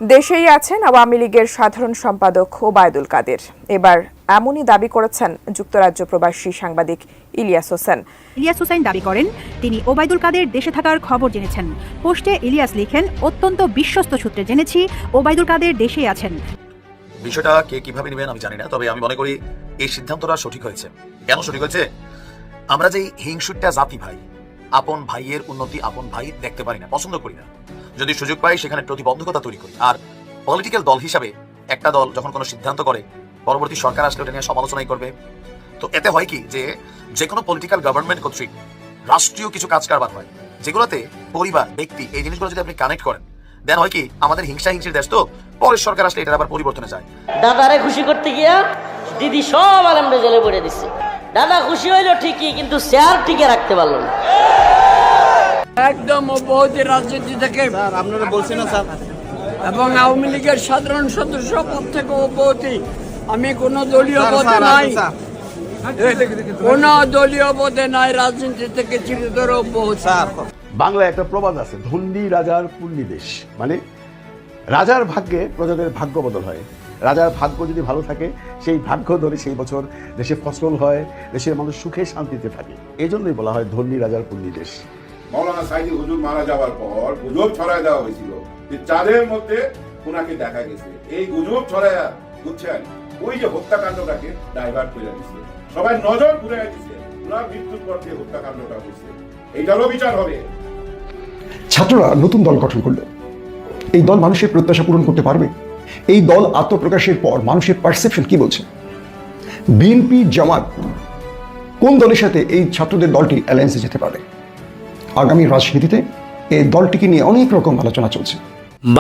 দেশেই আছেন আওয়ামী লীগের সাধারণ সম্পাদক ওবায়দুল কাদের। এবার এমনই দাবি করেছেন যুক্তরাজ্য প্রবাসী সাংবাদিক ইলিয়াস হোসেন। ইলিয়াস হোসেন দাবি করেন তিনি ওবায়দুল কাদের দেশে থাকার খবর জেনেছেন। পোস্টে ইলিয়াস লিখেন, অত্যন্ত বিশ্বস্ত সূত্রে জেনেছি ওবায়দুল কাদের দেশেই আছেন। বিষয়টা কে কিভাবে নেবেন আমি জানি না, তবে আমি মনে করি এই সিদ্ধান্তটা সঠিক হয়েছে। কেন সঠিক হয়েছে? আমরা যে হিংসুটটা জাতি ভাই, আপন ভাইয়ের উন্নতি আপন ভাই দেখতে পারি না, পছন্দ করি না। যদি সুযোগ পাই সেখানে প্রতিবন্ধকতা তৈরি করি। আর পলিটিক্যাল দল হিসাবে একটা দল যখন কোনো সিদ্ধান্ত করে, পরবর্তী সরকার আসলে ওটা নিয়ে সমালোচনাই করবে। তো এতে হয় কি, যে কোনো পলিটিক্যাল গভর্নমেন্ট কর্তৃক রাষ্ট্রীয় কিছু কাজ কারবার হয়, যেগুলোতে পরিবার ব্যক্তি এই জিনিসগুলো যদি আপনি কানেক্ট করেন, দেন হয় কি আমাদের হিংসা হিংসির দেশ, তো পরের সরকার আসলে এটা আবার পরিবর্তনে যায়। দাদারে খুশি করতে গিয়া দিদি সব আলমরে জেলে পড়ে দিচ্ছে। দাদা খুশি হইলো ঠিকই, কিন্তু চেয়ার টিকে রাখতে পারলো না। একদম অব্যাহতি রাজনীতি থেকে আপনারা বলছেন না স্যার, এবং আওয়ামী লীগের সাধারণ সদস্য পদ থেকে অব্যাহতি। আমি কোনো দলীয় পদে নাই, কোনো দলীয় পদে নাই, রাজনীতি থেকে চিরতর অব্যাহতি। বাংলায় একটা প্রবাদ আছে, ধন্যী রাজার পুণ্যি দেশ। মানে রাজার ভাগ্যে প্রজাদের ভাগ্য বদল হয়। রাজার ভাগ্য যদি ভালো থাকে, সেই ভাগ্য ধরে সেই বছর দেশে ফসল হয়, দেশের মানুষ সুখে শান্তিতে থাকে। এই জন্যই বলা হয় ধন্যী রাজার পুণ্যি দেশ। মৌলানা সাইদি হুজুর মারা যাওয়ার পর গুজব ছড়ায় দেওয়া হয়েছিল যে চাঁদের মধ্যে ওনাকে দেখা গেছে। এই গুজব ছড়ায় বুঝছেন, ওই যে হত্যাকাণ্ডটাকে ডাইভার্ট করে দিচ্ছে, সবাই নজর ঘুরে দিচ্ছে, ওনার মৃত্যুর পর যে হত্যাকাণ্ডটা হয়েছে এইটারও বিচার হবে। ছাত্ররা নতুন দল গঠন করলো। এই দল মানুষের প্রত্যাশা পূরণ করতে পারবে? এই দল আত্মপ্রকাশের পর মানুষের পারসেপশন কি বলছে? বিএনপি জামাত কোন দলের সাথে এই ছাত্রদের দলটি অ্যালায়েন্সে যেতে পারে? আগামী রাজনীতিতে এই দলটিকে নিয়ে অনেক রকম আলোচনা চলছে।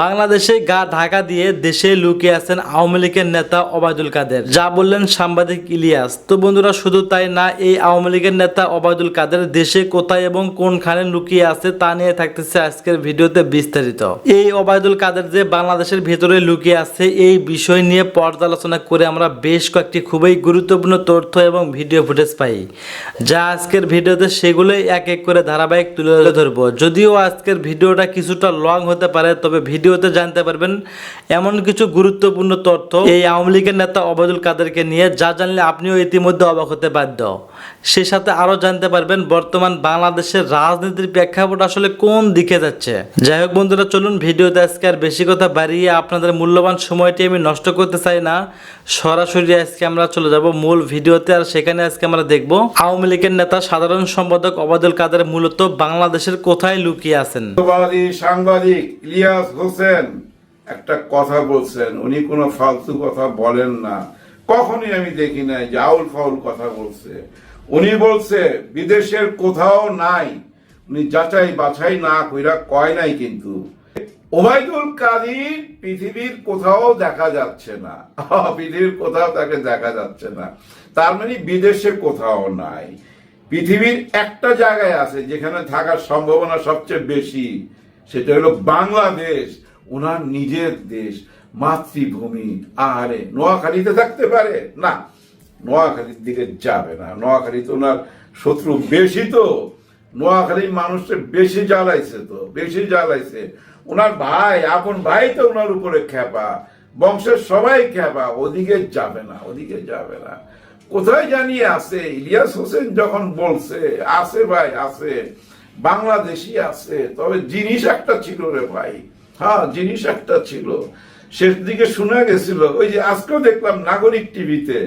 বাংলাদেশে গা ঢাকা দিয়ে দেশে লুকিয়ে আছেন আওয়ামী লীগের নেতা ওবায়দুল কাদের, যা বললেন সাংবাদিক ইলিয়াস। তো বন্ধুরা, শুধু তাই না, এই আওয়ামী লীগের নেতা ওবায়দুল কাদের দেশে কোথায় এবং কোনখানে লুকিয়ে আছে তা নিয়ে থাকতেছে আজকের ভিডিওতে বিস্তারিত। এই ওবায়দুল কাদের যে বাংলাদেশের ভেতরে লুকিয়ে আছে, এই বিষয় নিয়ে পর্যালোচনা করে আমরা বেশ কয়েকটি খুবই গুরুত্বপূর্ণ তথ্য এবং ভিডিও ফুটেজ পাই, যা আজকের ভিডিওতে সেগুলোই এক এক করে ধারাবাহিক তুলে ধরবো। যদিও আজকের ভিডিওটা কিছুটা লং হতে পারে, তবে ভিডিওতে জানতে পারবেন এমন কিছু গুরুত্বপূর্ণ তথ্য এই আওয়ামী লীগের নেতা ওবায়দুল কাদেরকে নিয়ে, যা জানলে আপনিও ইতিমধ্যে অবাক হতে বাধ্য। সে সাথে আরো জানতে পারবেন বর্তমান বাংলাদেশের রাজনীতির প্রেক্ষাপট আসলে কোন দিকে যাচ্ছে। যাই হোক বন্ধুরা, চলুন ভিডিওতে আজকে আর বেশি কথা বাড়িয়ে আপনাদের মূল্যবান সময়টি আমি নষ্ট করতে চাই না। সরাসরি আজকে আমরা চলে যাব মূল ভিডিওতে। আর সেখানে আজকে আমরা দেখব আওয়ামী লীগের নেতা সাধারণ সম্পাদক ওবায়দুল কাদের মূলত বাংলাদেশের কোথায় লুকিয়ে আছেন। সাংবাদিক ইলিয়াস হোসেন একটা কথা বলছেন, উনি কোনো ফালতু কথা বলেন না, কখনই আমি দেখি নাই যে আউল ফাউল কথা বলছে। উনি বলছে বিদেশের কোথাও নাই, উনি যাচাই বাছাই না কইরা কয় নাই। কিন্তু ওবায়দুল কাদের পৃথিবীর কোথাও দেখা যাচ্ছে না, পৃথিবীর কোথাও তাকে দেখা যাচ্ছে না, তার মানে বিদেশে কোথাও নাই। পৃথিবীর একটা জায়গায় আছে যেখানে থাকার সম্ভাবনা সবচেয়ে বেশি, সেটা হলো বাংলাদেশ, ওনার নিজের দেশ, মাতৃভূমি। আরে নোয়াখালীতে থাকতে পারে না, নোয়াখালীর দিকে যাবে না, নোয়াখালীতে ওনার শত্রু বেশি, তো নোয়াখালীর মানুষের বেশি জ্বালাইছে। ওনার ভাই, আপন ভাই তো ওনার উপরে খেপা, বংশের সবাই খেপা, ওদিকে যাবে না। কোথায় জানিয়ে আছে ইলিয়াস হোসেন যখন বলছে আছে ভাই, আছে, বাংলাদেশি আছে। তবে জিনিস একটা ছিল রে ভাই, হ্যাঁ জিনিস একটা ছিল। শেষ দিকে শোনা গেছিল, ওই যে আজকেও দেখলাম নাগরিক টিভিতে,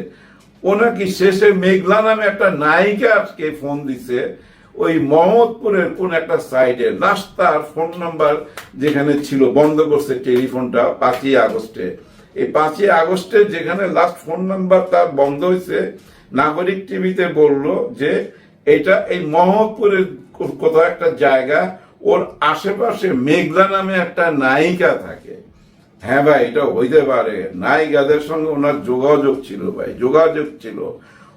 ও নাকি শেষে মেঘলা নামে একটা নায়িকাকে ফোন দিছে, ওই মোহাম্মদপুরের কোন একটা সাইডে। লাস্ট তার ফোন নাম্বার যেখানে ছিল বন্ধ করছে টেলিফোনটা 5ই আগস্টে। এই 5ই আগস্টে যেখানে লাস্ট ফোন নাম্বার তার বন্ধ হয়েছে, নাগরিক টিভিতে বললো যে এটা এই মোহাম্মদপুরের কোথাও একটা জায়গা, ওর আশেপাশে মেঘলা নামে একটা নায়িকা থাকে। হ্যাঁ ভাই, এটা হইতে পারে, নায়িকাদের সঙ্গে ওনার যোগাযোগ ছিল ভাই, যোগাযোগ ছিল।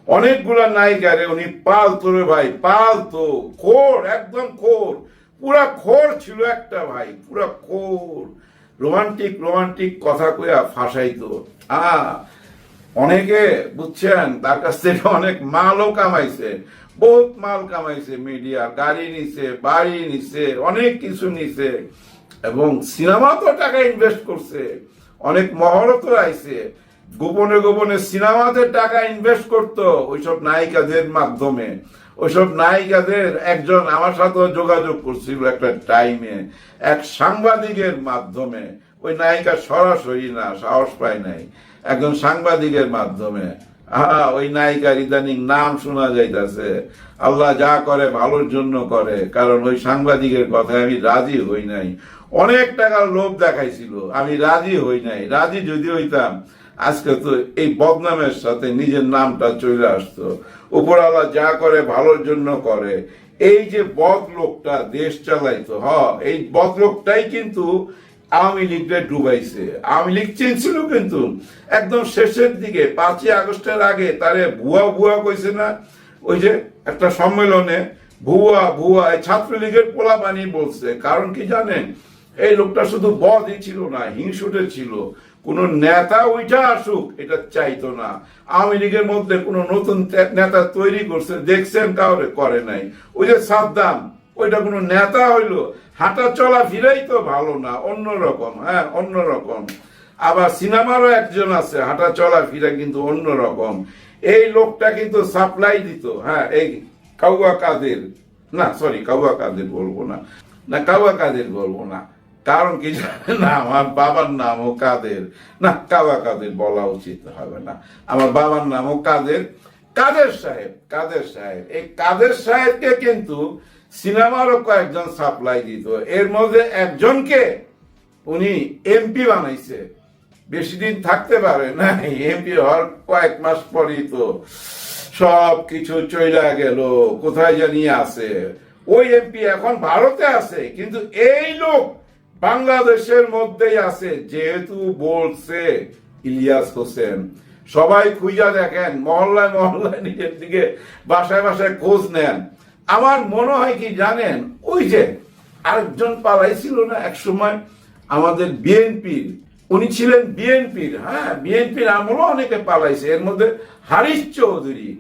অনেকগুলা নায়িকারে উনি পালতো রে ভাই, পালতো, খোর, একদম খোর, পুরা খোর ছিল একটা ভাই, পুরা খোর। রোমান্টিক কথা কইয়া ফাঁসাইতো। অনেকে বুঝছেন তার কাছ থেকে অনেক মালও কামাইছে, বহুত মাল কামাইছে, মিডিয়া, গাড়ি নিছে, বাড়ি নিছে, অনেক কিছু নিছে। এবং সিনেমা তো টাকা ইনভেস্ট করছে, অনেক মহরত আইছে, গোপনে গোপনে সিনেমাতে টাকা ইনভেস্ট করতো ওইসব নায়িকাদের মাধ্যমে। ওইসব নায়িকাদের একজন আমার সাথেও যোগাযোগ করছিল একটা টাইমে, এক সাংবাদিকের মাধ্যমে। ওই নায়িকা সরাসরি না, সাহস পায় নাই, একজন সাংবাদিকের মাধ্যমে। ওই নায়িকার ইদানিং নাম শোনা যাইতেছে। আল্লাহ যা করে ভালোর জন্য করে, কারণ ওই সাংবাদিকের কথায় আমি রাজি হই নাই। অনেক টাকার লোভ দেখাইছিল, আমি রাজি হই নাই। রাজি যদি হইতাম আজকে তো এই বদনামের সাথে নিজের নামটা চলে আসতো। উপরওয়ালা যা করে ভালোর জন্য করে। এই যে বদ লোকটা দেশ চালাইতো, এই বদ লোকটাই কিন্তু আওয়ামী লীগকে ডুবাইছে। আওয়ামী লীগ চিনছিল কিন্তু একদম শেষের দিকে, 5ই আগস্টের আগে তারে ভুয়া ভুয়া কইছে না, ওই যে একটা সম্মেলনে ভুয়া ভুয়া ছাত্রলীগের পোলাপানি বলছে। কারণ কি জানেন, এই লোকটা শুধু বদই ছিল না, হিংসুটে ছিল। কোন নেতা ওইটা আসুক এটা চাইতো না। আওয়ামী লীগের মধ্যে কোন নতুন নেতা তৈরি করছে দেখছেন? কাউরে করে নাই। ওই যে সাদ্দাম, ওইটা কোন নেতা হইলো? হাঁটা চলা ফিরাই তো ভালো না, অন্যরকম। অন্যরকম। আবার সিনেমারও একজন আছে, হাঁটা চলা ফিরা কিন্তু অন্যরকম। এই লোকটা কিন্তু সাপ্লাই দিত। এই কাউয়া কাদের, না সরি কাউয়া কাদের বলবো না, কাউয়া কাদের বলবো না। কারণ কি জানেন না, আমার বাবার নামও কাদের, না কাওয়া কাদের বলা উচিত হবে না। আমার বাবার নামও কাদের, কাদের সাহেব। কাদের সাহেব, এই কাদের সাহেবকে কিন্তু সিনেমারও কয়েকজন সাপ্লাই দিত। এর মধ্যে একজনকে উনি এমপি বানাইছে। বেশি দিন থাকতে পারে না, এমপি হওয়ার কয়েক মাস পরই তো সব কিছু চইলা গেল, কোথায় জানি আছে। ওই এমপি এখন ভারতে আছে, কিন্তু এই লোক বাংলাদেশের মধ্যেই আছে। যেহেতু বলছে ইলিয়াস হোসেন, সবাই খুঁজা দেখেন, মহল্লায় মহল্লায় নিজের দিকে বাসায় বাসায় খোঁজ নেন। আমার মনে হয় কি জানেন, ওই যে আরেকজন পালাইছিল না এক সময় আমাদের বিএনপির, উনি ছিলেন বিএনপির, বিএনপির আমলও অনেকে পালাইছে। এর মধ্যে হারিস চৌধুরী,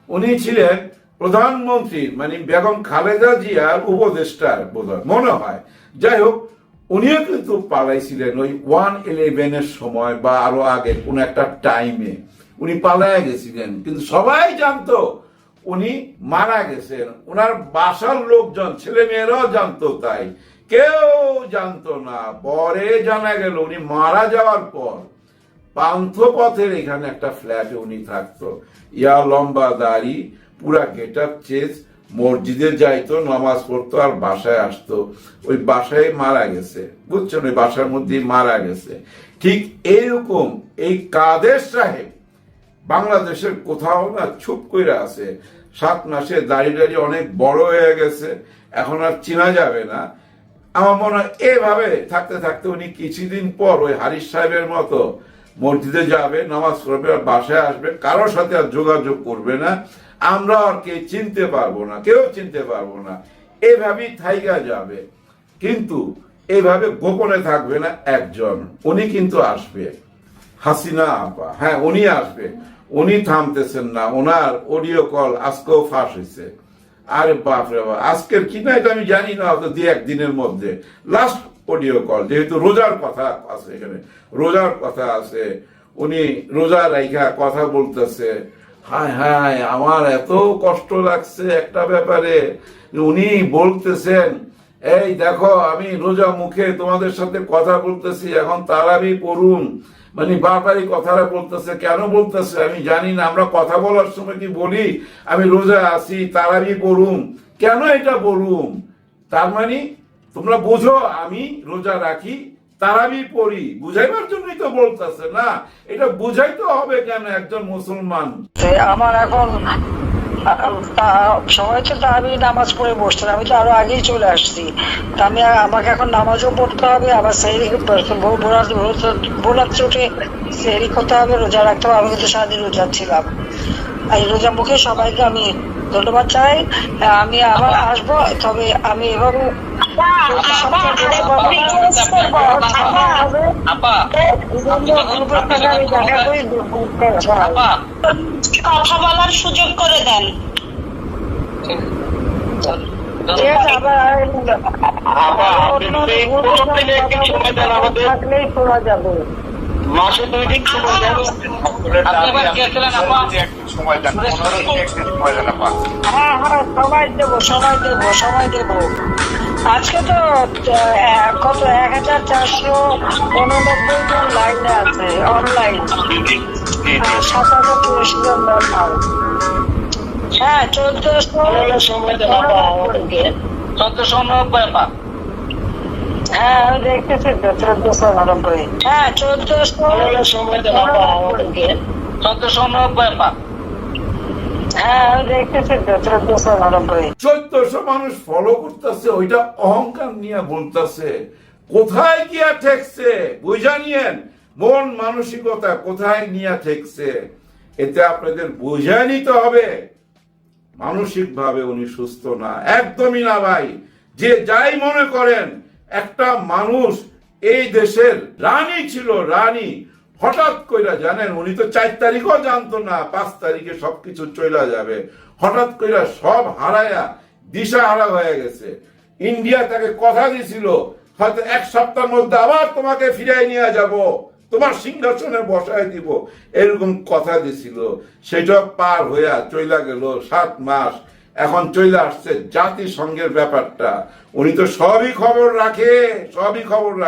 উনি ছিলেন প্রধানমন্ত্রী মানে বেগম খালেদা জিয়ার উপদেষ্টার বোধহয় মনে হয়। যাই হোক, উনিও কিন্তু পালাইছিলেন ওই 1/11 সময় বা আরো আগে কোন একটা টাইমে উনি পালায় গেছিলেন, কিন্তু সবাই জানতো উনি মারা গেছেন। ওনার বাসার লোকজন, ছেলে মেয়েরাও জানতো, তাই কেউ জানতো না। পরে জানা গেল উনি মারা যাওয়ার পর পান্থপথের এখানে একটা ফ্ল্যাটে উনি থাকতো। লম্বা দাড়ি, পুরা গেট আপ চেঞ্জ, মসজিদে যাইতো, নামাজ পড়তো আর বাসায় আসতো। ওই বাসায় মারা গেছে, বুঝছেন, ওই বাসার মধ্যেই মারা গেছে। ঠিক এইরকম এই কাদের সাহেব বাংলাদেশের কোথাও না চুপ করে আছে। 7 মাসে দাড়ি অনেক বড় হয়ে গেছে, এখন আর চেনা যাবে না। আমার মনে হয় এভাবে থাকতে থাকতে উনি কিছুদিন পর ওই হারিস সাহেবের মতো মসজিদে যাবে, নামাজ পড়বে আর বাসায় আসবে, কারোর সাথে আর যোগাযোগ করবে না। আমরা আর কেউ চিনতে পারবো না, কেউ চিনতে পারবো না, এভাবেই থাইকা যাবে। কিন্তু এইভাবে গোপনে থাকবে না একজন, উনি কিন্তু আসবে, হাসিনা আপা। উনি আসবে, উনি থামতেছেন না। ওনার অডিও কল আজকেও ফাঁস হয়েছে। আরে বাপরে বাপ, আজকের কি না এটা আমি জানি না, হয়তো 2-1 দিনের মধ্যে লাস্ট অডিও কল, যেহেতু রোজার কথা আছে, এখানে রোজার কথা আছে। উনি রোজা রাইখা কথা বলতেছে। হায় আমার এত কষ্ট লাগছে একটা ব্যাপারে। উনি বলতেছেন, এই দেখো আমি রোজা মুখে তোমাদের সাথে কথা বলতেছি, এখন তারাবি পড়ুন, মানে বারবারই কথাটা বলতেছে। কেন বলতেছে আমি জানি না। আমরা কথা বলার সময় কি বলি আমি রোজা আছি, তারাবি পড়ুন? কেন এটা বলুন? তার মানে তোমরা বোঝো আমি রোজা রাখি, তারাবি পড়ি, বুঝাইবার জন্যই তো বলতেছে না। এটা বুঝাইতে হবে কেন একজন মুসলমান? আমার এখন সবাই তো আমি নামাজ পড়ে বসতেন, আমি তো আরো আগেই চলে আসছি। আমাকে এখন নামাজও পড়তে হবে, আবার সেহরি ভোরাতে উঠে সেহরি করতে হবে, রোজা রাখতে হবে। আমি কিন্তু সারাদিন রোজা ছিলাম। এই রোজা মুখে সবাইকে আমি ধন্যবাদ চাই। আমি আবার আসবো, তবে আমি এভাবে কথা বলার সুযোগ করে দেন। ঠিক আছে, আবার থাকলেই শোনা যাবে। মাসে 2 দিন সময় দেন। হ্যাঁ, সময় দেবো। আজকে তো কত 1489 জন লাইনে আছে অনলাইন, 7000 জন দরকার। হ্যাঁ, 1400 সময় দেন আমাদেরকে 1490 হ্যাঁ, আমি দেখতেছি তো 1490। হ্যাঁ, 1400 সময় দেন আমাদেরকে 1490 হ্যাঁ, আমি দেখতেছি তো 1490। 1400 মানুষ ফলো করতেছে, ওইটা অহংকার নিয়ে বলতেছে। কোথায় গিয়া ঠেকছে বুঝা নিয়েন, মন মানসিকতা কোথায় নিয়ে ঠেকছে এতে আপনাদের বুঝা নিতে হবে। মানসিক ভাবে উনি সুস্থ না, একদমই না ভাই। যে যাই মনে করেন, একটা মানুষ এই দেশের রানী ছিল, রানী হঠাৎ কইরা, জানেন উনি তো 4 তারিখও জানতো না 5 তারিখে সবকিছু চলে যাবে। হঠাৎ কইরা সব হারায়া দিশা হারা হয়ে গেছে। ইন্ডিয়া তাকে কথা দিছিল হয়তো 1 সপ্তাহের মধ্যে আবার তোমাকে ফিরাই নিয়ে যাব, তোমার সিংহাসনে বসায় দিব, এরকম কথা দিছিল। সেটা পার হইয়া চইলা গেল 7 মাস। এখন চলে আসছে জাতিসংঘের ব্যাপারটা। উনি তো সবই খবর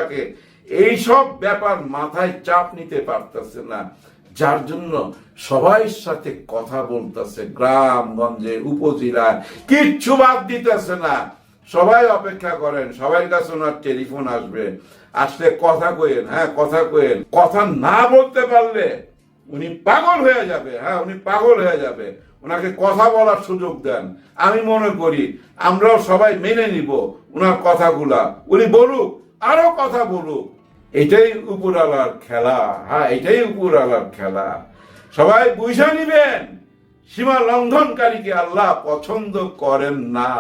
রাখে, এই সব ব্যাপার মাথায় চাপ নিতে পারতেছে না, যার জন্য সবাই সাথে কথা বলতেছে, গ্রামগঞ্জে উপজেলায় কিচ্ছু বাদ দিতেছে না। সবাই অপেক্ষা করেন, সবার কাছে ওনার টেলিফোন আসবে, আসলে কথা কইেন। হ্যাঁ, কথা কইেন। কথা না বলতে পারলে উনি পাগল হয়ে যাবে। হ্যাঁ, উনি পাগল হয়ে যাবে। ওনাকে কথা বলার সুযোগ দেন। আমি মনে করি আমরাও সবাই মেনে নিব ওনার কথাগুলা। উনি বলুক, আরো কথা বলুক। এটাই উপরওয়ালার খেলা। হ্যাঁ, এটাই উপরওয়ালার খেলা। সবাই বুঝে নিবেন, সীমা লঙ্ঘনকারীকে আল্লাহ পছন্দ করেন না।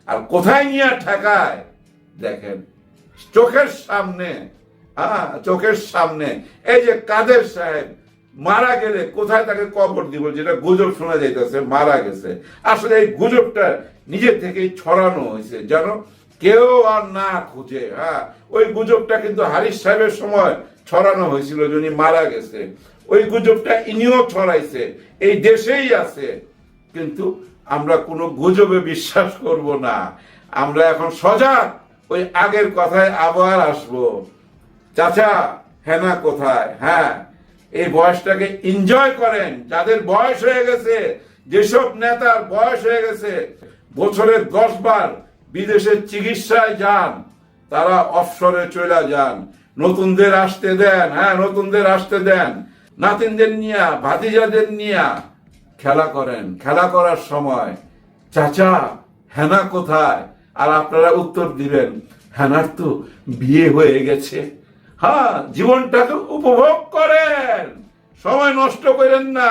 আর কোথায় নিয়ে ঠেকায় দেখেন, চোখের সামনে। এই যে কাদের সাহেব মারা গেলে কোথায় তাকে কবর দিব, যেটা গুজব শোনা যাইতেছে মারা গেছে। আসলে এই গুজবটা নিজে থেকেই ছড়ানো হয়েছে, যেন কেউ আর না খুঁজে। হ্যাঁ, ওই গুজবটা কিন্তু হারিস সাহেবের সময় ছড়ানো হয়েছিল, যিনি মারা গেছে। ওই গুজবটা ইনিও ছড়াইছে, এই দেশেই আছে। কিন্তু আমরা কোনো গুজবে বিশ্বাস করব না। আমরা এখন সজাগ, ওই আগের কথায় আবার আসবো। চাচা হেনা কোথায়? হ্যাঁ, এই বয়সটাকে এনজয় করেন। যাদের বয়স হয়ে গেছে, যেসব নেতার বয়স হয়ে গেছে, বছরে 10 বার বিদেশে চিকিৎসায় যান, তারা অফশোরে চলে যান। নতুনদের আসতে দেন। হ্যাঁ, নতুনদের আসতে দেন। নাতিনদের নিয়ে, ভাতিজাদের নিয়ে খেলা করেন। খেলা করার সময় চাচা হেনা কোথায়? আর আপনারা উত্তর দিবেন, হেনার তো বিয়ে হয়ে গেছে। হ্যাঁ, জীবনটাকে উপভোগ করেন, সময় নষ্ট করেন না,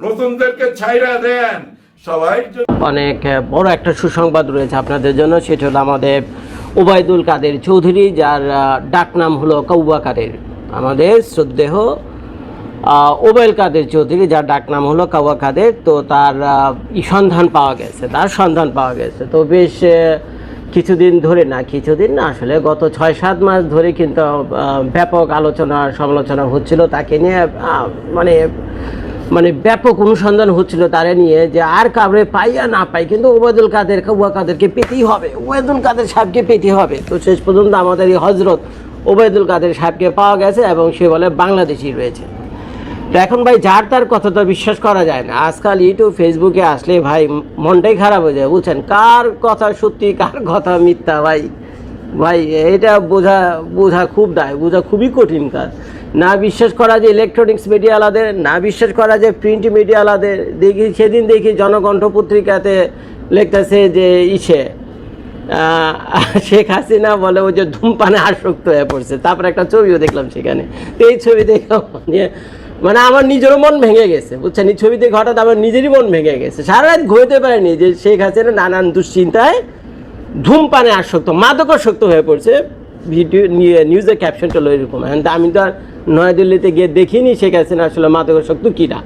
নতুনদেরকে ছাইরা দেন। সবাই অনেক বড় একটা সুসংবাদ রয়েছে আপনাদের জন্য। সেটা হলো আমাদের ওবায়দুল কাদের চৌধুরী, যার ডাকনাম হলো কাউয়া কাদের। আমাদের শ্রদ্ধেয় ওবায়দুল কাদের চৌধুরী, যার ডাকনাম হলো কাউয়া কাদের। তো তার সন্ধান পাওয়া গেছে। তো বেশ কিছুদিন না, আসলে গত 6-7 মাস ধরে কিন্তু ব্যাপক আলোচনা সমালোচনা হচ্ছিল তাকে নিয়ে। মানে ব্যাপক অনুসন্ধান হচ্ছিল তারা নিয়ে, যে আর কাউরে পাই আর না পাই, কিন্তু ওবায়দুল কাদেরকে পেতেই হবে, ওবায়দুল কাদের সাহেবকে পেতে হবে। তো শেষ পর্যন্ত আমাদের এই হজরত ওবায়দুল কাদের সাহেবকে পাওয়া গেছে, এবং সে বলে বাংলাদেশি রয়েছে। তো এখন ভাই যার তার কথা তো বিশ্বাস করা যায় না। আজকাল ইউটিউব ফেসবুকে আসলে ভাই মনটাই খারাপ হয়ে যায়, বুঝছেন? কার কথা সত্যি, কার কথা মিথ্যা ভাই এটা বোঝা খুবই কঠিন কাজ। না বিশ্বাস করা যে ইলেকট্রনিক্স মিডিয়া আলাদের, না বিশ্বাস করা যে প্রিন্ট মিডিয়া আলাদের। সেদিন দেখি জনকণ্ঠ পত্রিকাতে লিখতেছে যে শেখ হাসিনা বলে ওই যে ধূমপানে আসক্ত হয়ে পড়ছে। তারপর একটা ছবিও দেখলাম সেখানে। তো এই ছবি দেখলাম, মানে আমার নিজেরও মন ভেঙে গেছে, বুঝছেন? এই ছবি দেখে হঠাৎ আমার নিজেরই মন ভেঙে গেছে। সারা রাত ঘুমাতে পারেনি যে শেখ হাসিনা নানান দুশ্চিন্তায় ধূমপানে আসক্ত, মাদকাসক্ত হয়ে পড়ছে। ভিডিও নিউজের ক্যাপশনটা হলো এরকম। আমি তো আর নয়াদিল্লিতে গিয়ে দেখিনি শেখ হাসিনা আসলে মাদকাসক্ত কীটা।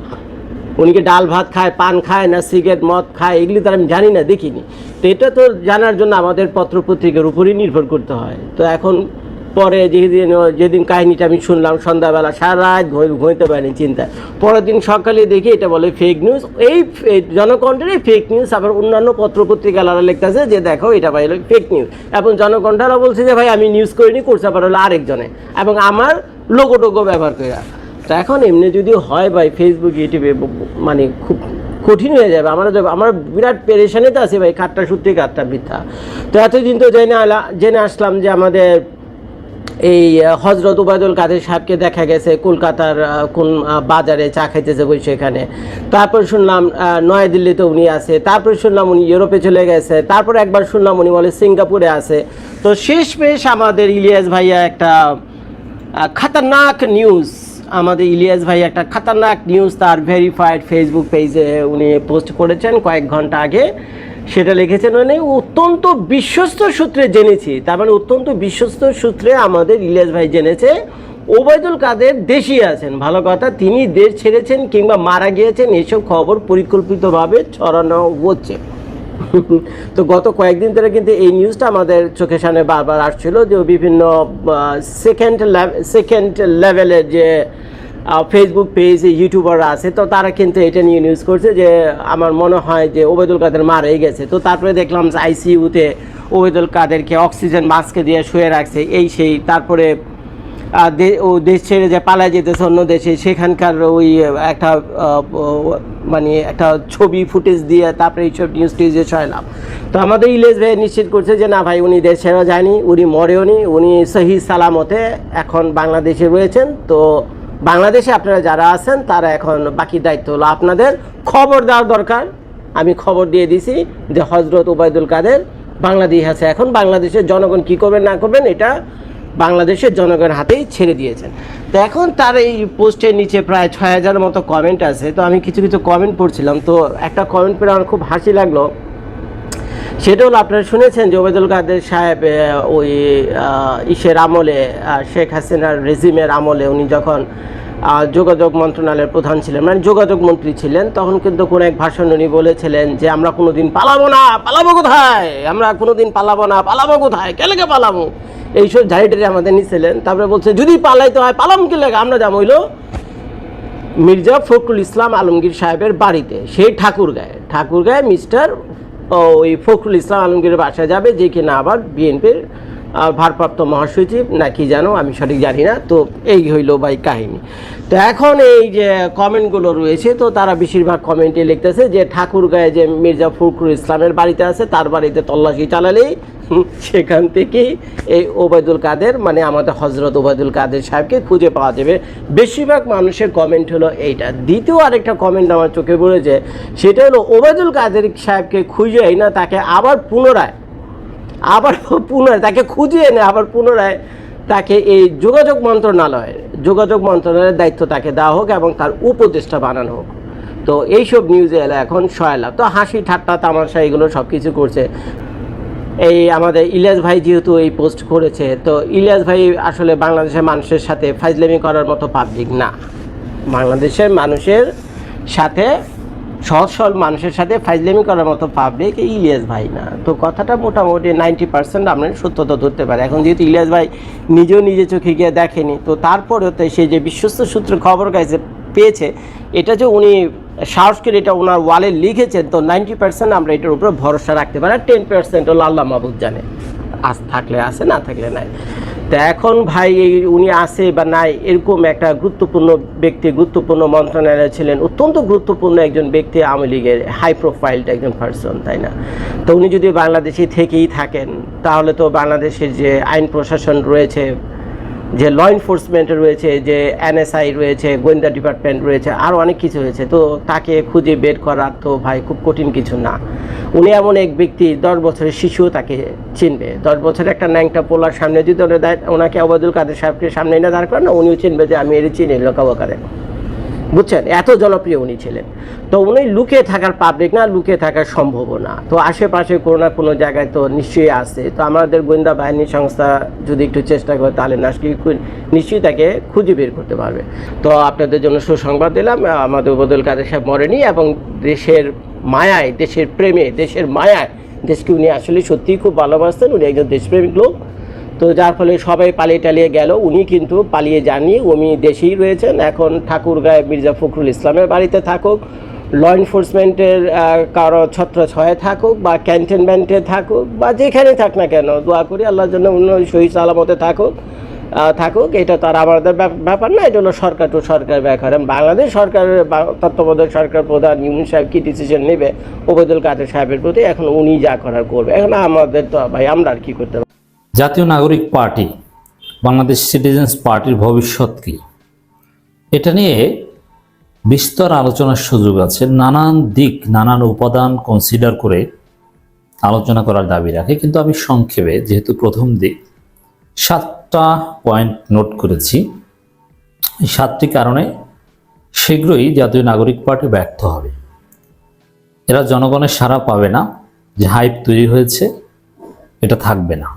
উনি কি ডাল ভাত খায়, পান খায়, না সিগারেট মদ খায়, এগুলি তো আমি জানি না, দেখিনি। তো এটা তো জানার জন্য আমাদের পত্রপত্রিকার উপরই নির্ভর করতে হয়। তো এখন পরে যেদিন কাহিনিটা আমি শুনলাম সন্ধ্যাবেলা সারা রাত ঘুমোতে পারিনি চিন্তায়, পরের দিন সকালে দেখি এটা বলে ফেক নিউজ। এই জনকণ্ঠের ফেক নিউজ আবার অন্যান্য পত্রপত্রিকারা লিখতেছে যে দেখো এটা ভাই ফেক নিউজ, এবং জনকণ্ঠরা বলছে যে ভাই আমি নিউজ করিনি, করছে আবার হলো আরেকজনে, এবং আমার লোগো টোগো ব্যবহার করে। তো এখন এমনি যদি হয় ভাই ফেসবুক ইউটিউবে মানে খুব কঠিন হয়ে যাবে। আমরা বিরাট পেরেশানিতে আছি ভাই, কাঠটা সত্যি কাঠটা মিথ্যা। তো এতদিন তো জেনে আসলাম যে আমাদের এই হজরত ওবায়দুল কাদের সাহেবকে দেখা গেছে কলকাতার কোন বাজারে চা খাইতেছে বই সেখানে। তারপর শুনলাম নয়াদিল্লিতে উনি আছে, তারপর শুনলাম উনি ইউরোপে চলে গেছে, তারপর একবার শুনলাম উনি বলে সিঙ্গাপুরে আছে। তো শেষমেশ আমাদের ইলিয়াস ভাইয়া একটা খতরনাক নিউজ, আমাদের ইলিয়াস ভাই একটা খতরনাক নিউজ তার ভেরিফাইড ফেসবুক পেজে উনি পোস্ট করেছেন কয়েক ঘন্টা আগে। সেটা লিখেছেন মানে অত্যন্ত বিশ্বস্ত সূত্রে জেনেছি, তার মানে অত্যন্ত বিশ্বস্ত সূত্রে আমাদের ইলিয়াস ভাই জেনেছে ওবায়দুল কাদের দেশই আছেন। ভালো কথা, তিনি দেশ ছেড়েছেন কিংবা মারা গিয়েছেন এসব খবর পরিকল্পিতভাবে ছড়ানো হচ্ছে। তো গত কয়েকদিন ধরে কিন্তু এই নিউজটা আমাদের চোখের সামনে বারবার আসছিল যে বিভিন্ন সেকেন্ড লেভেলের যে ফেসবুক পেজ ইউটিউবাররা আছে, তো তারা কিন্তু এটা নিয়ে নিউজ করছে যে আমার মনে হয় যে ওবায়দুল কাদের মারাই গেছে। তো তারপরে দেখলাম যে আইসিইউতে ওবায়দুল কাদেরকে অক্সিজেন মাস্কে দিয়ে শুয়ে রাখছে এই সেই, তারপরে ও দেশ ছেড়ে যে পালায় যেতেছে অন্য দেশে, সেখানকার ওই একটা মানে একটা ছবি ফুটেজ দিয়ে তারপরে এইসব নিউজ টিউজে ছড়ালাম। তো আমাদের ইলিয়াস ভাই নিশ্চিত করছে যে না ভাই উনি দেশ ছেড়েও যায়নি, উনি মরেও নি, উনি সহি সালামতে এখন বাংলাদেশে রয়েছেন। তো বাংলাদেশে আপনারা যারা আছেন তারা এখন বাকি দায়িত্ব হলো আপনাদের খবর দেওয়ার দরকার। আমি খবর দিয়ে দিছি যে হজরত ওবায়দুল কাদের বাংলাদেশ আছে, এখন বাংলাদেশের জনগণ কী করবেন না করবেন এটা বাংলাদেশের জনগণের হাতেই ছেড়ে দিয়েছেন। তো এখন তার এই পোস্টের নিচে প্রায় 6000 মতো কমেন্ট আছে। তো আমি কিছু কমেন্ট পড়ছিলাম, তো একটা কমেন্ট পড়ে আমার খুব হাসি লাগলো। সেটা হলো আপনারা শুনেছেন যে ওবায়দুল কাদের সাহেব ওই ইসের আমলে শেখ হাসিনার রেজিমের আমলে উনি যখন যোগাযোগ মন্ত্রণালয়ের প্রধান ছিলেন, মানে যোগাযোগ মন্ত্রী ছিলেন, তখন কিন্তু কোনো এক ভাষণ উনি বলেছিলেন যে আমরা কোনোদিন পালাবো না, পালাবো কোথায়, আমরা কোনোদিন পালাবো না, পালাবো কোথায়, কে লেগে পালাবো, এইসব ঝাড়িটারি আমাদের নিয়েছিলেন। তারপরে বলছে যদি পালাইতে হয় পালাম কে লেগে, আমরা যাবো হইলো মির্জা ফখরুল ইসলাম আলমগীর সাহেবের বাড়িতে, সেই ঠাকুরগাঁয়ে মিস্টার ওই ফখরুল ইসলাম আলমগীরের বাসায় যাবে, যে কিনা আবার বিএনপির ভারপ্রাপ্ত মহাসচিব না কি জানো, আমি সঠিক জানি না। তো এই হইল ভাই কাহিনী। তো এখন এই যে কমেন্টগুলো রয়েছে, তো তারা বেশিরভাগ কমেন্টে লিখতেছে যে ঠাকুরগাঁয়ে যে মির্জা ফখরুল ইসলামের বাড়িতে আছে তার বাড়িতে তল্লাশি চালালেই সেখান থেকেই এই ওবায়দুল কাদের মানে আমাদের হজরত ওবায়দুল কাদের সাহেবকে খুঁজে পাওয়া যাবে। বেশিরভাগ মানুষের কমেন্ট হলো এইটা। দ্বিতীয় আরেকটা কমেন্ট আমার চোখে পড়েছে, সেটা হলো ওবায়দুল কাদের সাহেবকে খুঁজেই না তাকে আবার পুনরায় তাকে খুঁজে এনে আবার পুনরায় তাকে এই যোগাযোগ মন্ত্রণালয়ের দায়িত্ব তাকে দেওয়া হোক এবং তার উপদেষ্টা বানানো হোক। তো এইসব নিউজে এলো এখন সয়লাভ। তো হাসি ঠাট্টা তামাশা এগুলো সব কিছু করছে। এই আমাদের ইলিয়াস ভাই যেহেতু এই পোস্ট করেছে, তো ইলিয়াস ভাই আসলে বাংলাদেশের মানুষের সাথে ফাজলামি করার মতো পাবলিক না। বাংলাদেশের মানুষের সাথে সহজ সরল মানুষের সাথে ফাজলামি করার মতো পাবলিক ইলিয়াস ভাই না। তো কথাটা মোটামুটি 90% আমরা সত্যতা ধরতে পারি। এখন যেহেতু ইলিয়াস ভাই নিজে চোখে গিয়ে দেখেনি, তো তারপরেও তো সে যে বিশ্বস্ত সূত্রে খবর পেয়েছে, এটা যে উনি সাহস করে এটা ওনার ওয়ালে লিখেছেন, তো 90% আমরা এটার উপরে ভরসা রাখতে পারি। 10% হলো আল্লাহ মাহবুব জানে, থাকলে আছে না থাকলে নাই। তো এখন ভাই উনি আছে বা নাই এরকম একটা গুরুত্বপূর্ণ ব্যক্তি, গুরুত্বপূর্ণ মন্ত্রণালয়ে ছিলেন, অত্যন্ত গুরুত্বপূর্ণ একজন ব্যক্তি, আওয়ামী লীগের হাই প্রোফাইলড একজন পার্সন, তাই না? তো উনি যদি বাংলাদেশে থেকেই থাকেন তাহলে তো বাংলাদেশের যে আইন প্রশাসন রয়েছে, যে ল এনফোর্সমেন্ট রয়েছে, যে এনএসআই রয়েছে, গোয়েন্দা ডিপার্টমেন্ট রয়েছে, আরও অনেক কিছু রয়েছে, তো তাকে খুঁজে বের করা তো ভাই খুব কঠিন কিছু না। উনি এমন এক ব্যক্তি 10 বছরের শিশুও তাকে চিনবে। 10 বছরের একটা ন্যাংটা পোলার সামনে যদি ওনাকে ওবায়দুল কাদের সাহেবকে সামনে এনে দাঁড় করেন না, উনিও চিনবে যে আমি এর চিনি লোকাবো কাদের। বুঝছেন, এত জনপ্রিয় উনি ছিলেন। তো উনি লুকিয়ে থাকার পাবলিক না, লুকিয়ে থাকার সম্ভব না। তো আশেপাশে কোনো না কোনো জায়গায় তো নিশ্চয়ই আছে। তো আমাদের গোয়েন্দা বাহিনী সংস্থা যদি একটু চেষ্টা করে তাহলে নিশ্চয়ই তাকে খুঁজে বের করতে পারবে। তো আপনাদের জন্য সুসংবাদ দিলাম, আমাদের ওবায়দুল কাদের সাহেব মরেনি এবং দেশের মায়ায়, দেশের প্রেমে, দেশের মায়ায় দেশকে উনি আসলে সত্যিই খুব ভালোবাসতেন। উনি একজন দেশপ্রেমিক লোক। তো যার ফলে সবাই পালিয়ে টালিয়ে গেল, উনি কিন্তু পালিয়ে যাননি, উনি দেশেই রয়েছেন। এখন ঠাকুরগাঁয়ে মির্জা ফখরুল ইসলামের বাড়িতে থাকুক, ল এনফোর্সমেন্টের কারো ছত্রছয়ে থাকুক, বা ক্যান্টনমেন্টে থাকুক, বা যেখানে থাক না কেন, দোয়া করি আল্লাহর জন্য উনি সহি সালামতে থাকুক। এটা তার আমাদের ব্যাপার না, এটা হলো সরকার টু সরকার ব্যাপার। বাংলাদেশ সরকারের তত্ত্বাবধায়ক সরকার প্রধান ইউনূস সাহেব কী ডিসিশন নেবে ওবায়দুল কাদের সাহেবের প্রতি, এখন উনি যা করার করবে। এখন আমাদের তো ভাই আমরা আর কী করতে পারি। জাতীয় নাগরিক পার্টি, বাংলাদেশ সিটিজেন্স পার্টির ভবিষ্যৎ কি, এটা নিয়ে বিস্তর আলোচনার সুযোগ আছে। নানান দিক, নানান উপাদান কনসিডার করে আলোচনা করার দাবি রাখে। কিন্তু আমি সংক্ষেপে, যেহেতু প্রথম দিক, 7টা পয়েন্ট নোট করেছি। এই 7টি কারণে শীঘ্রই জাতীয় নাগরিক পার্টি ব্যর্থ হবে। এরা জনগণের সাড়া পাবে না, যে হাইপ তৈরি হয়েছে এটা থাকবে না।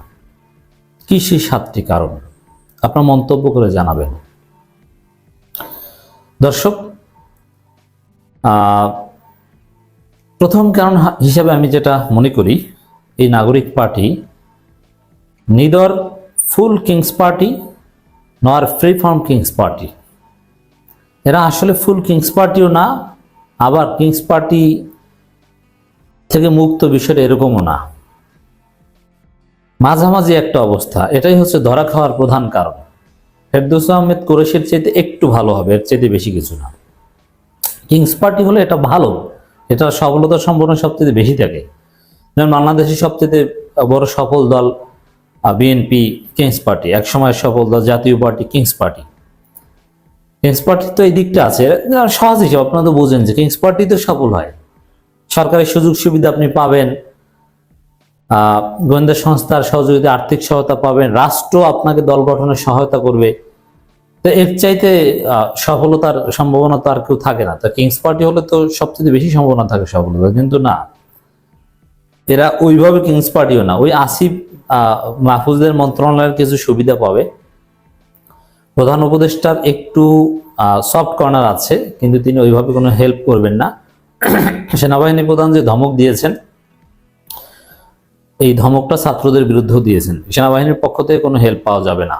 কি সেই 7টি কারণ, আপনার মন্তব্য করে জানাবেন। দর্শক, প্রথম কারণ হিসাবে আমি যেটা মনে করি, এই নাগরিক পার্টি নিদর ফুল কিংস পার্টি নর ফ্রি ফ্রম কিংস পার্টি। এরা আসলে ফুল কিংস পার্টিও না, আবার কিংস পার্টি থেকে মুক্ত বিষয়টা এরকমও না, মাঝামাঝি একটা অবস্থা। এটাই হচ্ছে ধরা খাওয়ার প্রধান কারণ। ফেরদৌস আহমেদ কুরেশির চাইতে একটু ভালো হবে, এর চাইতে বেশি কিছু না। কিংস পার্টি হলে এটা ভালো, এটা সফলতা সম্পন্ন সবচেয়ে বেশি থাকে। যেমন বাংলাদেশের সবচেয়ে বড় সফল দল বিএনপি, কিংস পার্টি। একসময় সফল দল Jatiya party, king's party. King's party তো এই দিকটা আছে, সহজ হিসাবে আপনারা তো বোঝেন যে কিংস পার্টি তো সফল হয়। সরকারের সুযোগ সুবিধা আপনি পাবেন, গোয়েন্দা সংস্থার সহযোগিতা, আর্থিক সহায়তা পাবেন, রাষ্ট্র আপনাকে দল গঠনের সহায়তা করবে। তো এর চাইতে সফলতার সম্ভাবনা তো আর কেউ থাকে না। তো কিংস পার্টি হলে তো সবচেয়ে বেশি সম্ভাবনা থাকে সফলতা, কিন্তু না, এরা ওইভাবে কিংস পার্টিও না। ওই আসিফ মাহফুজের মন্ত্রণালয়ের কিছু সুবিধা পাবে, প্রধান উপদেষ্টার একটু সফট কর্নার আছে, কিন্তু তিনি ওইভাবে কোনো হেল্প করবেন না। সেনাবাহিনী প্রধান যে ধমক দিয়েছেন, এই ধমকটা ছাত্রদের বিরুদ্ধেও দিয়েছেন। সেনাবাহিনীর পক্ষ থেকে কোনো হেল্প পাওয়া যাবে না।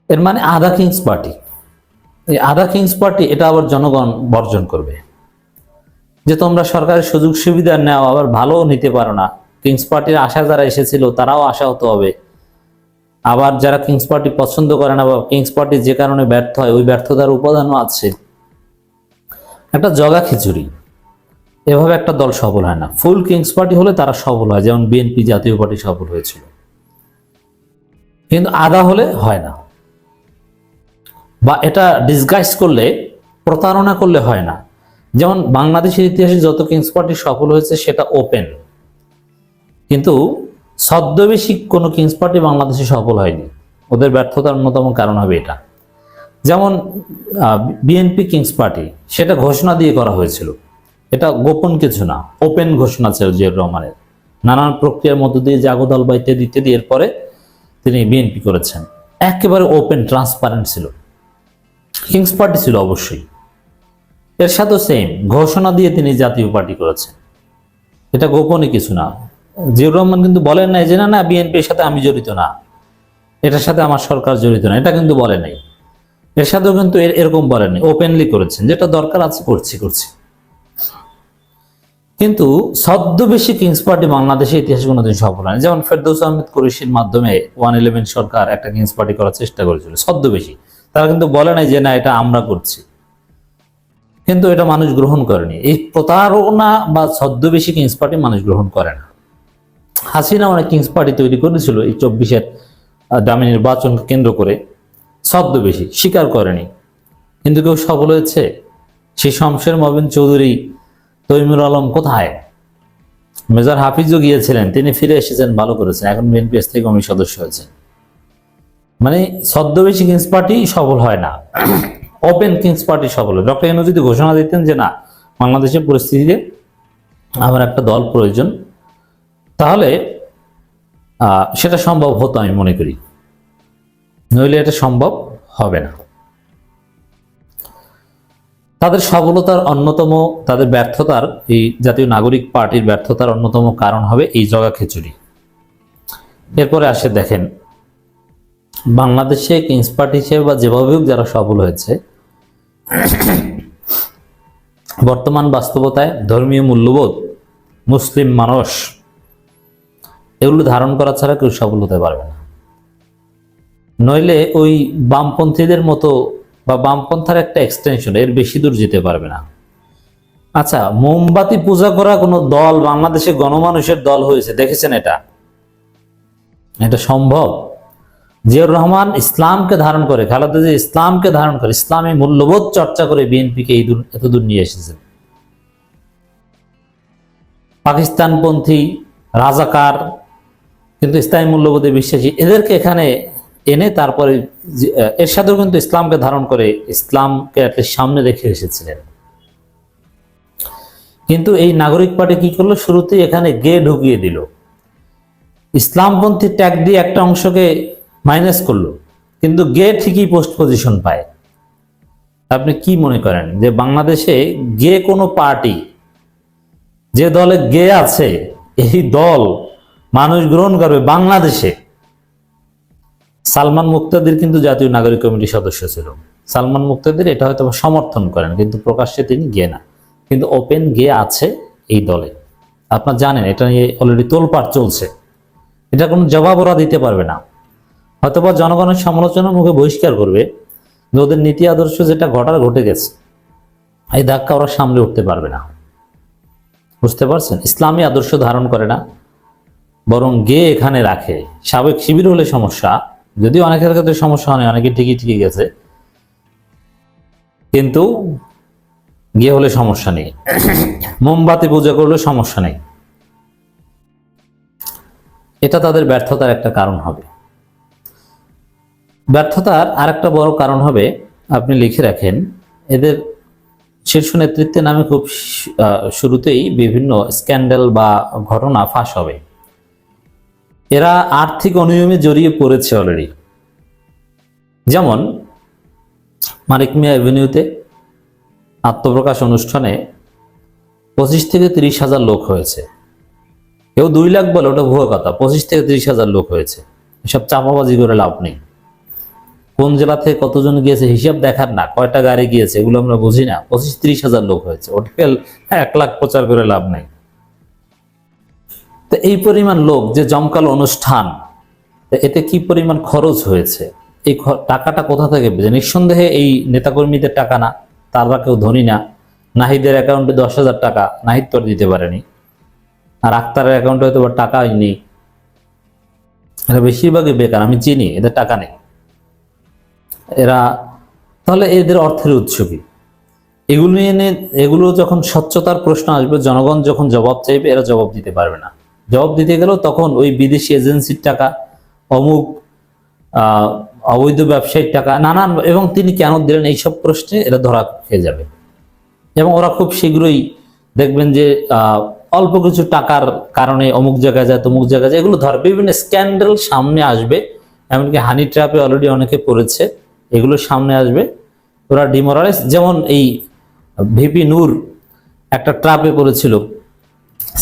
এর মানে আধা কিংস পার্টি। এই আধা কিংস পার্টি এটা আবার জনগণ বর্জন করবে, যে তোমরা সরকারের সুযোগ সুবিধা নেওয়া আবার ভালো নিতে পারো না। কিংস পার্টির আশা যারা এসেছিল তারাও আশাহত হবে। আবার যারা কিংস পার্টি পছন্দ করে না বা কিংস পার্টি যে কারণে ব্যর্থ হয়, ওই ব্যর্থতার উপাদানও আছে। একটা জগা খিচুড়ি, এভাবে একটা দল সফল হয় না। ফুল কিংস পার্টি হলে তারা সফল হয়, যেমন বিএনপি জাতীয় পার্টি সফল হয়েছিল, কিন্তু আধা হলে হয় না। বা এটা ডিসগাইজ করলে, প্রতারণা করলে হয় না। যেমন বাংলাদেশের ইতিহাসে যত কিংস পার্টি সফল হয়েছে সেটা ওপেন, কিন্তু ছদ্মবেশী কোনো কিংস পার্টি বাংলাদেশে সফল হয়নি। ওদের ব্যর্থতার অন্যতম কারণ হবে এটা। যেমন বিএনপি কিংস পার্টি, সেটা ঘোষণা দিয়ে করা হয়েছিল, এটা গোপন কিছু না, ওপেন ঘোষণা ছিল জিয়াউর রহমানের। নানান প্রক্রিয়ার মধ্য দিয়ে জাগদল বা ইত্যাদি ইত্যাদি, এরপরে তিনি বিএনপি করেছেন। একেবারে ওপেন, ট্রান্সপারেন্ট ছিল। কিংস পার্টি ছিল অবশ্যই। এর সাথে সেম ঘোষণা দিয়ে তিনি জাতীয় পার্টি করেছেন, এটা গোপনে কিছু না। জিয়াউর রহমান কিন্তু বলেন নাই যে না বিএনপির সাথে আমি জড়িত না, এটার সাথে আমার সরকার জড়িত না, এটা কিন্তু বলে নাই। এর সাথেও কিন্তু এরকম বলেন, ওপেনলি করেছেন, যেটা দরকার আছে করছি। কিন্তু ছদ্মবেশী কিংস পার্টি বাংলাদেশের ইতিহাসে কোনোদিন সফল হয়নি। যেমন ফেরদৌস আহমেদ কুরেশির মাধ্যমে 111 সরকার একটা কিংস পার্টি করার চেষ্টা করেছিল, ছদ্মবেশী। তারা কিন্তু বলে নাই যে না এটা আমরা করছি, কিন্তু এটা মানুষ গ্রহণ করেনি। এই প্রতারণা বা ছদ্মবেশী কিংস পার্টি মানুষ গ্রহণ করে না। হাসিনা অনেক কিংস পার্টি তৈরি করেছিল এই 24-এর দামি নির্বাচনকে কেন্দ্র করে, ছদ্মবেশী, স্বীকার করেনি। কিন্তু কেউ সফল হয়েছে? সেই শমশের মবিন চৌধুরী, তৈমুর আলম কোথায়? মেজর হাফিজও গিয়েছিলেন, তিনি ফিরে এসেছেন, ভালো করেছেন, এখন বিএনপি স্থায়ী কমিটির সদস্য হয়েছেন। মানে ছদ্মবেশী কিংস পার্টি সফল হয় না। ওপেন কিংস পার্টি সফল। ডক্টর ইউনূস যদি ঘোষণা দিতেন যে না, বাংলাদেশের পরিস্থিতিতে আমার একটা দল প্রয়োজন, তাহলে সেটা সম্ভব হতো আমি মনে করি, নইলে এটা সম্ভব হবে না। তাদের সফলতার অন্যতম, তাদের ব্যর্থতার, এই জাতীয় নাগরিক পার্টির ব্যর্থতার অন্যতম কারণ হবে এই জগা খিচুড়ি। এরপরে আসে দেখেন, বাংলাদেশে কিংস পার্টি হিসেবে বা যেভাবে হোক যারা সফল হয়েছে, বর্তমান বাস্তবতায় ধর্মীয় মূল্যবোধ, মুসলিম মানুষ, এগুলো ধারণ করা ছাড়া কেউ সফল হতে পারবে না। নইলে ওই বামপন্থীদের মতো বা বামপন্থার একটা এক্সটেনশন, এর বেশি দূর যেতে পারবে না। আচ্ছা, মোমবাতি পূজা করা কোনো দল বাংলাদেশে গণমানুষের দল হয়েছে, দেখেছেন? এটা সম্ভব? জিয়াউর রহমান ইসলামকে ধারণ করে, খালেদা জিয়া ইসলামকে ধারণ করে, ইসলামী মূল্যবোধ চর্চা করে বিএনপিকে এতদূর নিয়ে এসেছেন। পাকিস্তানপন্থী, রাজাকার, কিন্তু ইসলামী মূল্যবোধে বিশ্বাসী, এদেরকে এখানে এনে তারপরে এর সাথেও কিন্তু ইসলামকে ধারণ করে ইসলামকে অ্যাটলিস্ট সামনে রেখে এসেছিলেন। কিন্তু এই নাগরিক পার্টি কি করলো, শুরুতেই এখানে গে ঢুকিয়ে দিল, ইসলামপন্থী ট্যাগ দিয়ে একটা অংশকে মাইনাস করলো, কিন্তু গে ঠিকই পোস্ট পজিশন পায়। আপনি কি মনে করেন যে বাংলাদেশে গে কোনো পার্টি, যে দলে গে আছে, এই দল মানুষ গ্রহণ করবে বাংলাদেশে? সালমান মুক্তাদির কিন্তু জাতীয় নাগরিক কমিটির সদস্য ছিল। সালমান মুক্তাদির এটা হয়তো সমর্থন করেন, কিন্তু প্রকাশ্যে তিনি গে না, কিন্তু ওপেন গে আছে এই দলে। আপনারা জানেন, এটা নিয়ে অলরেডি তোলপাড় চলছে। এটা কোনো জবাব ওরা দিতে পারবে না, হয়তোবা জনগণের সমালোচনার মুখে বহিষ্কার করবে যে ওদের নীতি আদর্শ যেটা ঘটার ঘটে গেছে, এই ধাক্কা ওরা সামলে উঠতে পারবে না। বুঝতে পারছেন? ইসলামী আদর্শ ধারণ করে না, বরং গে এখানে রাখে। সাবেক শিবির হলে সমস্যা, যদিও অনেকের ক্ষেত্রে সমস্যা হয়, অনেকে ঠিকই গেছে, কিন্তু গে হলে সমস্যা নেই, মোমবাতি পূজা করলে সমস্যা নেই। এটা তাদের ব্যর্থতার একটা কারণ হবে। ব্যর্থতার আরেকটা বড় কারণ হবে, আপনি লিখে রাখেন, এদের শীর্ষ নেতৃত্বের নামে খুব শুরুতেই বিভিন্ন স্ক্যান্ডাল বা ঘটনা ফাঁস হবে। এরা আর্থিক অনিয়মে জড়িয়ে পড়েছে অলরেডি। যেমন মানিক মিয়া এভিনিউতে আত্মপ্রকাশ অনুষ্ঠানে 25 থেকে 30 হাজার লোক হয়েছে। কেউ 2 লাখ বলে, ওটা ভুয়ো কথা। 25 থেকে 30 হাজার লোক হয়েছে। এসব চাপাবাজি করে লাভ নেই। কোন জেলা থেকে কতজন গিয়েছে হিসাব দেখার না, কয়টা গাড়ি গিয়েছে এগুলো আমরা বুঝি না। 25-30 হাজার লোক হয়েছে, হোটেল 1 লাখ প্রচার করে লাভ নেই। তো এই পরিমাণ লোক, যে জমকালো অনুষ্ঠান, এতে কি পরিমাণ খরচ হয়েছে, এই টাকাটা কোথা থেকে পেয়েছে? নিঃসন্দেহে এই নেতাকর্মীদের টাকা না, তারা কেউ ধনী না। নাহিদের অ্যাকাউন্টে 10,000 টাকা, নাহিদ তো দিতে পারেনি, আর আক্তারের অ্যাকাউন্টে হয়তো টাকাই নেই। এরা বেশিরভাগই বেকার, আমি চিনি, এদের টাকা নেই। এরা তাহলে এদের অর্থের উৎস কি? এগুলো এনে, এগুলো যখন স্বচ্ছতার প্রশ্ন আসবে, জনগণ যখন জবাব চাইবে, এরা জবাব দিতে পারবে না। জবাব দিতে গেলেও তখন ওই বিদেশি এজেন্সির টাকা, অমুক অবৈধ ব্যবসায়িক টাকা, নানান, এবং তিনি কেন দিলেন, এইসব প্রশ্নে এরা ধরা খেয়ে যাবে। এবং ওরা খুব শীঘ্রই দেখবেন যে অল্প কিছু টাকার কারণে অমুক জায়গায় যায়, তমুক জায়গায় যায়, এগুলো ধর বিভিন্ন স্ক্যান্ডাল সামনে আসবে। এমনকি হানি ট্র্যাপে অলরেডি অনেকে পড়েছে, এগুলো সামনে আসবে। ওরা ডিমোরালাইজ, যেমন এই ভিপি নূর একটা ট্র্যাপে পড়েছিল,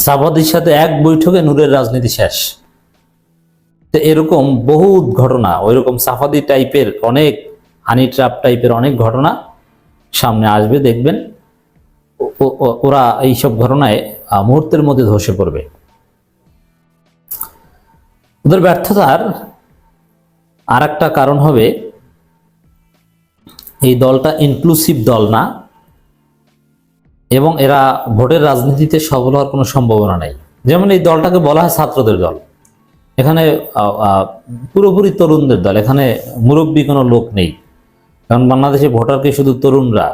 সাফাদির সাথে এক বৈঠকে নূরের রাজনীতি শেষ। তো এরকম বহু ঘটনা, ওইরকম সাফাদি টাইপের অনেক, হানি ট্র্যাপ টাইপের অনেক ঘটনা সামনে আসবে। দেখবেন ওরা এইসব ঘটনায় মুহূর্তের মধ্যে ধসে পড়বে। ওদের ব্যর্থতার আর একটা কারণ হবে, এই দলটা ইনক্লুসিভ দল না, এবং এরা ভোটের রাজনীতিতে সফল হওয়ার কোনো সম্ভাবনা নেই। যেমন এই দলটাকে বলা হয় ছাত্রদের দল, এখানে পুরোপুরি তরুণদের দল, এখানে মুরব্বী কোনো লোক নেই। কারণ বাংলাদেশে ভোটারকে শুধু তরুণরা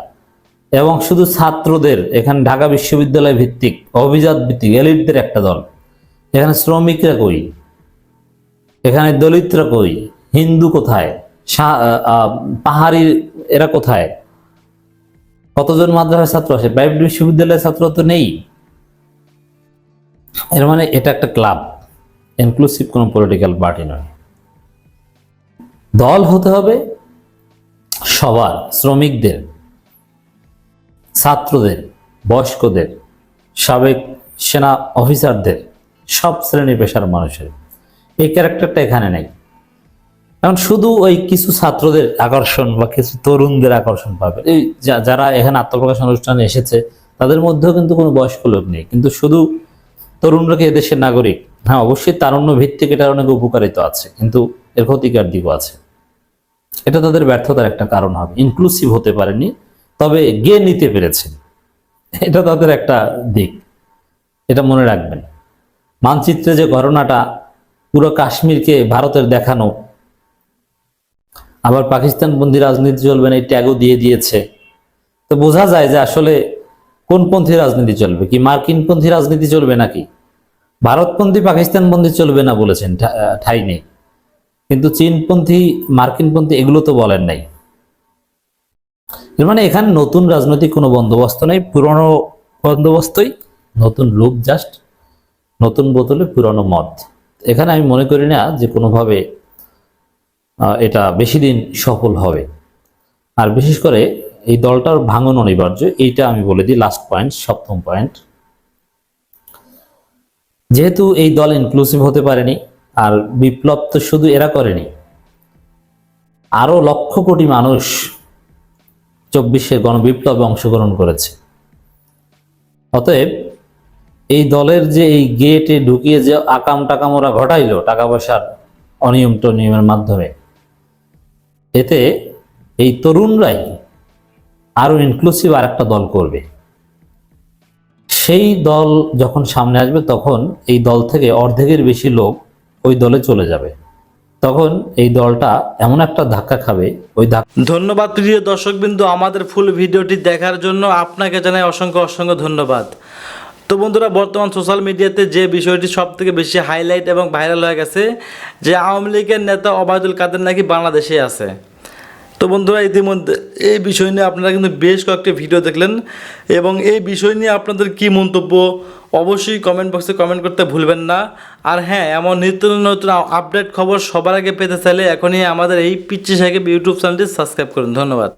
এবং শুধু ছাত্রদের, এখানে ঢাকা বিশ্ববিদ্যালয় ভিত্তিক, অভিজাত ভিত্তিক এলিটদের একটা দল। এখানে শ্রমিকরা কই, এখানে দলিতরা কই, হিন্দু কোথায়, পাহাড়ি এরা কোথায়, কতজন মাদ্রাসার ছাত্র আসে? প্রাইভেট বিশ্ববিদ্যালয়ের ছাত্র তো নেই। এর মানে এটা একটা ক্লাব, ইনক্লুসিভ কোনো পলিটিক্যাল পার্টি নয়। দল হতে হবে সবার, শ্রমিকদের, ছাত্রদের, বয়স্কদের, সাবেক সেনা অফিসারদের, সব শ্রেণী পেশার মানুষের। এই ক্যারেক্টারটা এখানে নেই। এখন শুধু ওই কিছু ছাত্রদের আকর্ষণ বা কিছু তরুণদের আকর্ষণ পাবে। এই যারা এখানে আত্মপ্রকাশ অনুষ্ঠানে এসেছে তাদের মধ্যেও কিন্তু কোনো বয়স্ক লোক নেই, কিন্তু শুধু তরুণরা কি এদেশের নাগরিক? হ্যাঁ, অবশ্যই তারুণ্য ভিত্তিক এটার অনেক উপকারিতা আছে, কিন্তু এর ক্ষতিকার দিকও আছে। এটা তাদের ব্যর্থতার একটা কারণ হবে। ইনক্লুসিভ হতে পারেনি, তবে গিয়ে নিতে পেরেছে, এটা তাদের একটা দিক। এটা মনে রাখবেন। মানচিত্রে যে ঘটনাটা, পুরো কাশ্মীরকে ভারতের দেখানো, আবার পাকিস্তানপন্থী রাজনীতি চলবে না এই ট্যাগও দিয়ে দিয়েছে। তো বোঝা যায় যে আসলে কোনপন্থী রাজনীতি চলবে, কি মার্কিনপন্থী রাজনীতি চলবে নাকি ভারতপন্থী পাকিস্তানপন্থী চলবে না বলেছেন, ঠাঁই নেই। কিন্তু চীনপন্থী মার্কিনপন্থী এগুলো তো বলেন নাই। এর মানে এখানে নতুন রাজনৈতিক কোনো বন্দোবস্ত নেই, পুরনো বন্দোবস্তই, নতুন লুক, জাস্ট নতুন বোতলে পুরনো মদ। এখানে আমি মনে করি না যে কোনোভাবে এটা বেশি দিন সফল হবে। আর বিশেষ করে এই দলটার ভাঙন অনিবার্য, এইটা আমি বলে দিই লাস্ট পয়েন্ট, সপ্তম পয়েন্ট। যেহেতু এই দল ইনক্লুসিভ হতে পারেনি, আর বিপ্লব তো শুধু এরা করেনি, আরো লক্ষ কোটি মানুষ 24-এর গণবিপ্লবে অংশগ্রহণ করেছে। অতএব এই দলের যে এই গেটে ঢুকিয়ে যে আকাম টাকাম ওরা ঘটাইলো টাকা পয়সার অনিয়ম টনিয়মের মাধ্যমে, এতে এই তরুণরাই আরো ইনক্লুসিভ আর একটা দল করবে। সেই দল যখন সামনে আসবে তখন এই দল থেকে অর্ধেকের বেশি লোক ওই দলে চলে যাবে। তখন এই দলটা এমন একটা ধাক্কা খাবে, ওই ধাক্কা। ধন্যবাদ প্রিয় দর্শকবৃন্দ, আমাদের ফুল ভিডিওটি দেখার জন্য আপনাকে জানাই অসংখ্য অসংখ্য ধন্যবাদ। তো বন্ধুরা, বর্তমান সোশ্যাল মিডিয়াতে যে বিষয়টি সব থেকে বেশি হাইলাইট এবং ভাইরাল হয়ে গেছে, যে আওয়ামী লীগের নেতা ওবায়দুল কাদের নাকি বাংলাদেশে আছে। তো বন্ধুরা, ইতিমধ্যে এই বিষয় নিয়ে আপনারা কিন্তু বেশ কয়েকটি ভিডিও দেখলেন, এবং এই বিষয় নিয়ে আপনাদের কি মন্তব্য অবশ্যই কমেন্ট বক্সে কমেন্ট করতে ভুলবেন না। আর হ্যাঁ, এমন নিত্য নতুন আপডেট খবর সবার আগে পেতে চাইলে এখনই আমাদের এই পিচ্চি সাহেব ইউটিউব চ্যানেলটি সাবস্ক্রাইব করুন। ধন্যবাদ।